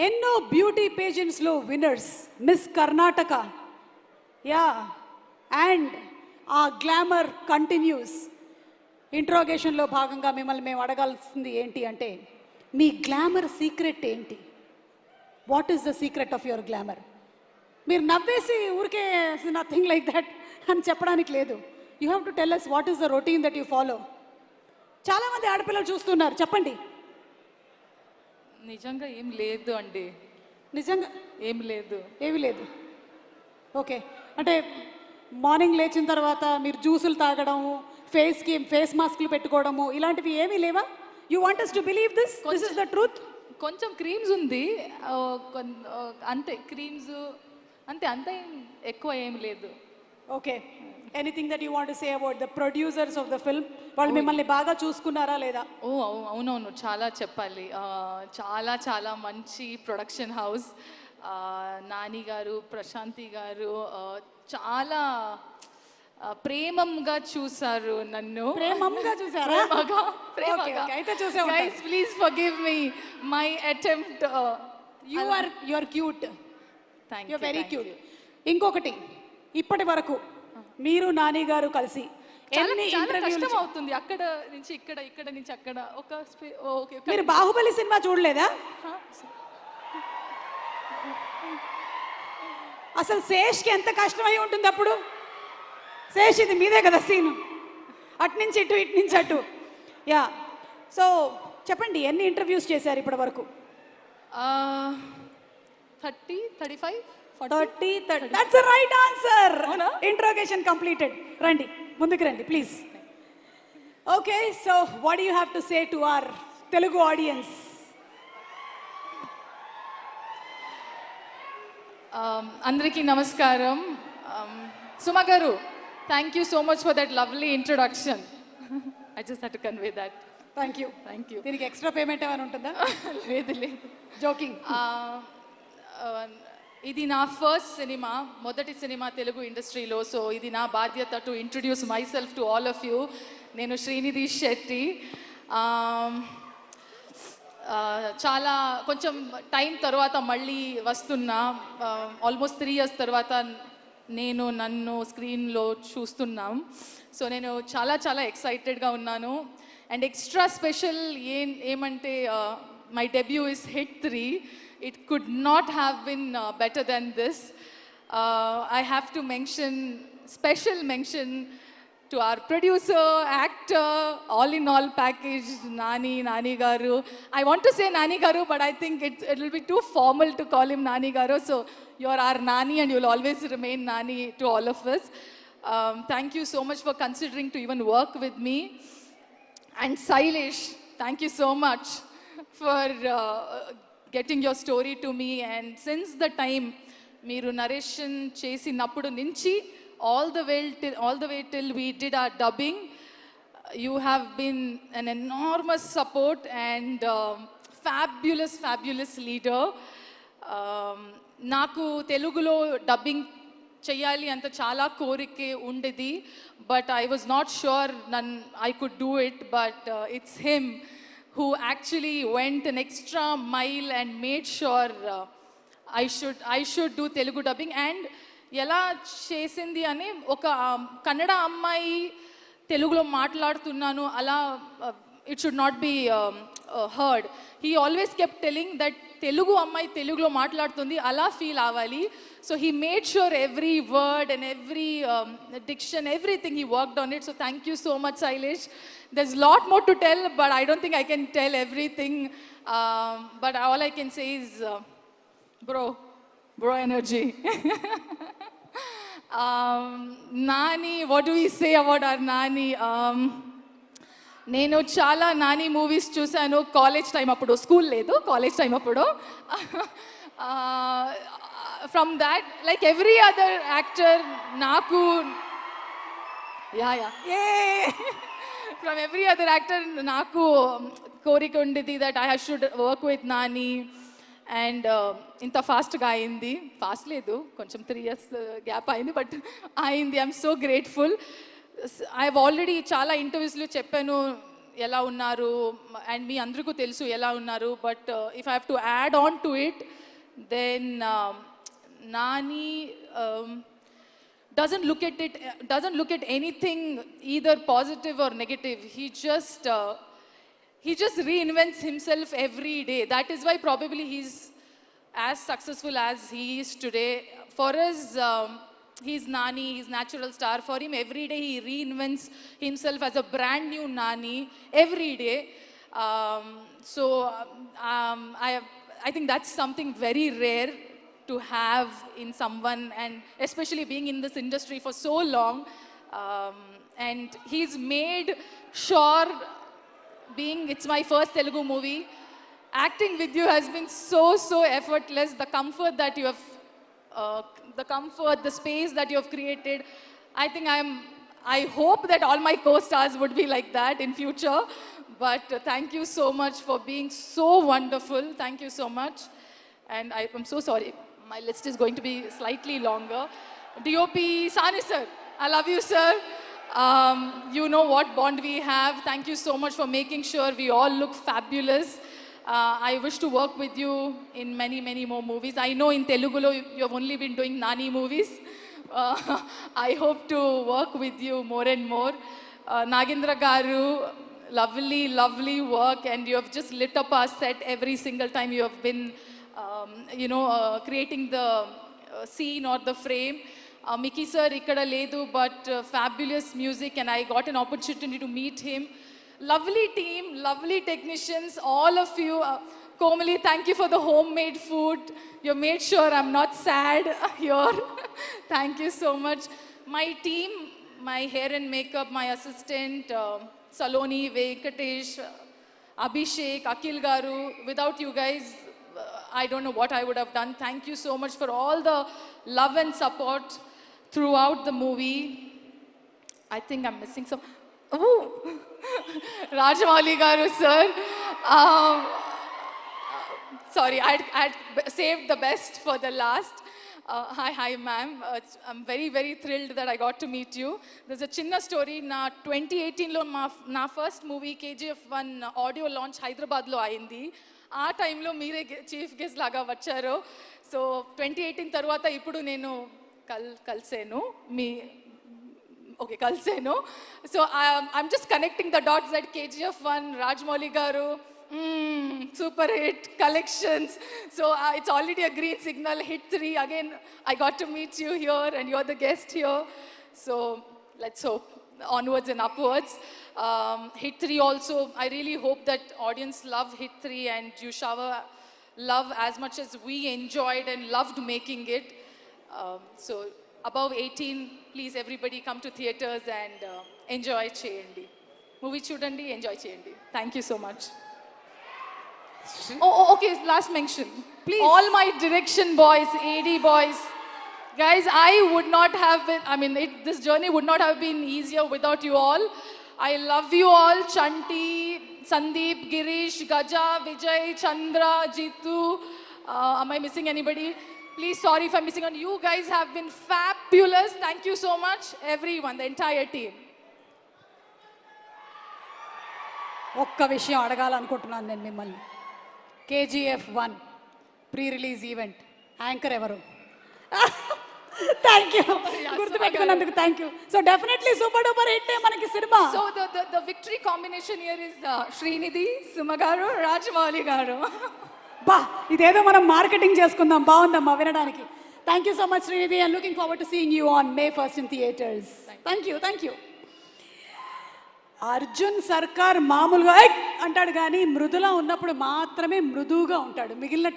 ఎన్నో బ్యూటీ పేజెంట్స్లో winners, miss Karnataka. Yeah, and ఆ గ్లామర్ కంటిన్యూస్. ఇంట్రోగేషన్లో భాగంగా మిమ్మల్ని మేము అడగాల్సింది ఏంటి అంటే, మీ గ్లామర్ సీక్రెట్ ఏంటి? What is the secret of your glamour? మీరు నవ్వేసి ఊరికే నథింగ్ లైక్ దట్ అని చెప్పడానికి లేదు. You have to tell us what is the routine that you follow. చాలామంది ఆడపిల్లలు చూస్తున్నారు, చెప్పండి. నిజంగా ఏం లేదు అండి. నిజంగా ఏం లేదు. ఏమీ లేదు. ఓకే, అంటే మార్నింగ్ లేచిన తర్వాత మీరు జ్యూసులు తాగడము, ఫేస్ మాస్క్లు పెట్టుకోవడము ఇలాంటివి ఏమీ లేవా? You want us to believe this is the truth? కొంచెం క్రీమ్స్ ఉంది, అంతే. క్రీమ్స్ అంతే, అంతే. ఎక్కువ ఏం లేదు. Okay, anything that you want to say about the producers of the film? వాళ్ళు మిమ్మల్ని బాగా చూసుకున్నారా లేదా? అవునవును, చాలా చెప్పాలి. చాలా చాలా మంచి ప్రొడక్షన్ హౌస్. నాని గారు, ప్రశాంతి గారు చాలా ప్రేమంగా చూసారు నన్ను. ప్రేమంగా చూసారా? ప్రేమగా. అయితే చూసే guys, please forgive me my attempt. You are cute. Thank you very cute. ఇంకొకటి, ఇప్పటి వరకు మీరు నాని గారు కలిసి ఎన్ని ఇంటర్వ్యూలు అవుతుంది? అక్కడ నుంచి ఇక్కడ, ఇక్కడ నుంచి అక్కడ. ఓకే, మీరు బాహుబలి సినిమా చూడలేదా? అసలు శేష్కి ఎంత కష్టమై ఉంటుంది అప్పుడు. శేష్, ఇది మీదే కదా సీను, అట్నుంచి ఇటు, ఇటు నుంచి అటు. యా, సో చెప్పండి, ఎన్ని ఇంటర్వ్యూస్ చేశారు ఇప్పటి వరకు? 30, 35, 40. That's the right answer. Interrogation completed. రండి, ముందుకు రండి please. Okay, so what do you have to say to our Telugu audience? అందరికీ నమస్కారం. సుమ గారు, thank you so much for that lovely introduction. I just had to convey that. Thank you. దీనికి extra payment ఏమైనా ఉంటుందా? లేదు లేదు, joking. ఇది నా ఫస్ట్ సినిమా, మొదటి సినిమా తెలుగు ఇండస్ట్రీలో. సో ఇది నా బాధ్యత to introduce my self to all of you. నేను శ్రీనిధి శెట్టి. చాలా కొంచెం టైం తర్వాత మళ్ళీ వస్తున్నా. ఆల్మోస్ట్ 3 years తర్వాత నన్ను స్క్రీన్లో చూస్తున్నాం. సో నేను చాలా చాలా ఎక్సైటెడ్గా ఉన్నాను. అండ్ ఎక్స్ట్రా స్పెషల్ ఏమంటే my debut is hit 3. It could not have been better than this. I have to special mention to our producer, actor, all in all package, Nani Garu. I want to say Nani Garu, but I think it will be too formal to call him Nani Garu. So you are our Nani and you will always remain Nani to all of us. Thank you so much for considering to even work with me. And Sailesh, thank you so much for getting your story to me. And since the time మీరు narration చేసినప్పుడు నుంచి all the way till we did our dubbing, you have been an enormous support and fabulous leader. నాకు తెలుగులో dubbing చెయ్యాలి అంత చాలా కోరికే ఉండేది, but I was not sure I could do it. But it's him who actually went an extra mile and made sure I should do Telugu dubbing. And ఎలా చేసింది అని, ఒక కన్నడ అమ్మాయి తెలుగులో మాట్లాడుతున్నాను అలా it should not be heard. He always kept telling that Telugu అమ్మాయి తెలుగులో మాట్లాడుతుంది అలా ఫీల్ అవ్వాలి. So he made sure every word and every diction, everything, he worked on it. So thank you so much, Sailesh. There's a lot more to tell, but I don't think I can tell everything. But all I can say is, bro energy. Nani, what do we say about our Nani? నేను చాలా Nani movies చూశాను. College time అప్పుడు, school లేదు, college time అప్పుడు. From that, like every other actor, నాకు from every other actor నాకు కోరిక ఉండేది that I should work with Nani. And ఇంత ఫాస్ట్గా అయింది. ఫాస్ట్ లేదు, కొంచెం 3 years గ్యాప్ అయింది, బట్ అయింది. I'm so grateful. I have already చాలా ఇంటర్వ్యూస్లో చెప్పాను, ఎలా ఉన్నారు అండ్ మీ అందరికీ తెలుసు ఎలా ఉన్నారు. But if I have to add on to it then Nani doesn't look at anything either positive or negative. He just reinvents himself every day. That is why probably he's as successful as he is today. For us, he's Nani, he's natural star. For him, every day he reinvents himself as a brand new Nani every day. I think that's something very rare to have in someone, and especially being in this industry for so long. And he's made sure, being it's my first Telugu movie, acting with you has been so effortless. The comfort that you have, the space that you have created, I think I hope that all my co-stars would be like that in future. But thank you so much for being so wonderful. Thank you so much. And I'm so sorry, my list is going to be slightly longer. DOP Sani sir, I love you sir. You know what bond we have. Thank you so much for making sure we all look fabulous. I wish to work with you in many more movies. I know in Telugu you have only been doing Nani movies. I hope to work with you more and more. Nagendra Garu, lovely work, and you have just lit up our set every single time you have been creating the scene or the frame. Mickey sir ikkada ledu, but fabulous music, and I got an opportunity to meet him. Lovely team, lovely technicians, all of you. Komali, thank you for the homemade food. You made sure I'm not sad here. Thank you so much. My team, my hair and makeup, my assistant, Saloni, Venkatesh, Abhishek, Akil Garu. Without you guys, I don't know what I would have done. Thank you so much for all the love and support throughout the movie. I think I'm missing some. Oh, Rajamouli Garu sir. Sorry, I'd saved the best for the last. Hi ma'am. I'm very thrilled that I got to meet you. There's a chinna story. Na 2018 lo na first movie KGF1 audio launch Hyderabad lo ayindi. ఆ టైంలో మీరే chief guest లాగా వచ్చారు. So 2018 తర్వాత ఇప్పుడు నేను కలిసాను. So I'm just connecting the dots that KGF1, Rajamouli garu, super hit collections. So it's already a green signal. Hit 3 again. I got to meet you here, and you're the guest here. So let's hope onwards and upwards. Hit 3 also, I really hope that audience love Hit 3 and you shower love as much as we enjoyed and loved making it. So above 18, please everybody come to theaters and enjoy cheyandi. Movie chudandi, enjoy cheyandi. Thank you so much. Okay, last mention. Please. All my direction boys, AD boys, guys, I would not have been, this journey would not have been easier without you all. I love you all. Chanti, Sandeep, Girish, Gaja, Vijay, Chandra, Jitu. Am I missing anybody? Please, sorry if I'm missing on. You guys have been fabulous. Thank you so much, everyone, the entire team. ఒక్క విషయం అడగాలనుకుంటున్నాను నేను మిమ్మల్ని. KGF1 pre-release event anchor ఎవరు? Thank you, గుర్తుపెట్టుకున్నందుకు thank you. So definitely super duper hit మనకి సినిమా. So the victory combination here is Srinidhi, Suma garu, Rajamouli garu. బా, ఇదేదో మనం మార్కెటింగ్ చేసుకుందాం. బాగుందమ్మా వినడానికి. Thank you so much Srinidhi, and looking forward to seeing you on May 1st in theaters. Thank you. Arjun సర్కార్ మామూలుగా అంటాడు కానీ మృదులా ఉన్నప్పుడు మాత్రమే మృదువుగా ఉంటాడు. మిగిలిన